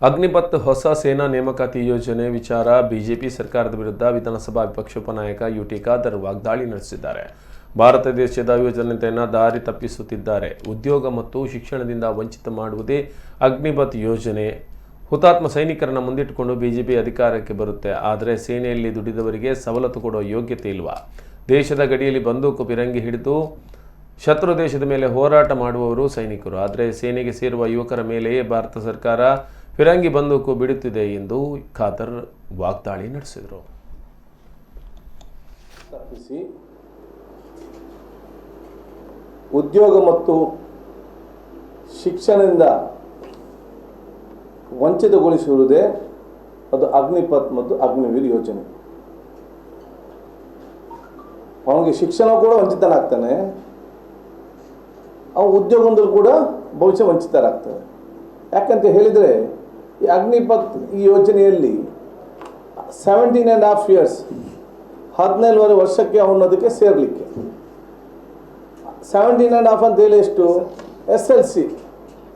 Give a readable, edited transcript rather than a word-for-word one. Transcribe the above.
ಅಗ್ನಿಪಥ್ ಹೊಸ ಸೇನಾ ನೇಮಕಾತಿ ಯೋಜನೆ ವಿಚಾರ ಬಿಜೆಪಿ ಸರ್ಕಾರದ ವಿರುದ್ಧ ವಿಧಾನಸಭಾ ವಿಪಕ್ಷ ಉಪನಾಯಕ ಯುಟಿ ಖಾದರ್ ವಾಗ್ದಾಳಿ ನಡೆಸಿದ್ದಾರೆ. ಭಾರತ ದೇಶದ ಯುವಜನತೆಯನ್ನು ದಾರಿ ತಪ್ಪಿಸುತ್ತಿದ್ದಾರೆ. ಉದ್ಯೋಗ ಮತ್ತು ಶಿಕ್ಷಣದಿಂದ ವಂಚಿತ ಮಾಡುವುದೇ ಅಗ್ನಿಪಥ್ ಯೋಜನೆ. ಹುತಾತ್ಮ ಸೈನಿಕರನ್ನು ಮುಂದಿಟ್ಟುಕೊಂಡು ಬಿಜೆಪಿ ಅಧಿಕಾರಕ್ಕೆ ಬರುತ್ತೆ. ಆದರೆ ಸೇನೆಯಲ್ಲಿ ದುಡಿದವರಿಗೆ ಸವಲತ್ತು ಕೊಡುವ ಯೋಗ್ಯತೆ ಇಲ್ವಾ? ದೇಶದ ಗಡಿಯಲ್ಲಿ ಬಂದೂಕು ಪಿರಂಗಿ ಹಿಡಿದು ಶತ್ರು ದೇಶದ ಮೇಲೆ ಹೋರಾಟ ಮಾಡುವವರು ಸೈನಿಕರು. ಆದರೆ ಸೇನೆಗೆ ಸೇರುವ ಯುವಕರ ಮೇಲೆಯೇ ಭಾರತ ಸರ್ಕಾರ ಫಿರಂಗಿ ಬಂದೂಕು ಬಿಡುತ್ತಿದೆ ಎಂದು ಖಾದರ್ ವಾಗ್ದಾಳಿ ನಡೆಸಿದರು. ಉದ್ಯೋಗ ಮತ್ತು ಶಿಕ್ಷಣದಿಂದ ವಂಚಿತಗೊಳಿಸುವುದೇ ಅದು ಅಗ್ನಿಪಥ್ ಮತ್ತು ಅಗ್ನಿವೀರ್ ಯೋಜನೆ. ಅವನಿಗೆ ಶಿಕ್ಷಣ ಕೂಡ ವಂಚಿತನಾಗ್ತಾನೆ, ಅವು ಉದ್ಯೋಗದಲ್ಲಿ ಕೂಡ ಭವಿಷ್ಯ ವಂಚಿತರಾಗ್ತಾರೆ. ಯಾಕಂತ ಹೇಳಿದರೆ ಈ ಅಗ್ನಿಪಥ್ ಈ ಯೋಜನೆಯಲ್ಲಿ 17.5 years 17.5 ವರ್ಷಕ್ಕೆ ಅವನು ಸೇರಲಿಕ್ಕೆ 17.5 ಅಂತ ಹೇಳಿ ಎಷ್ಟು SLC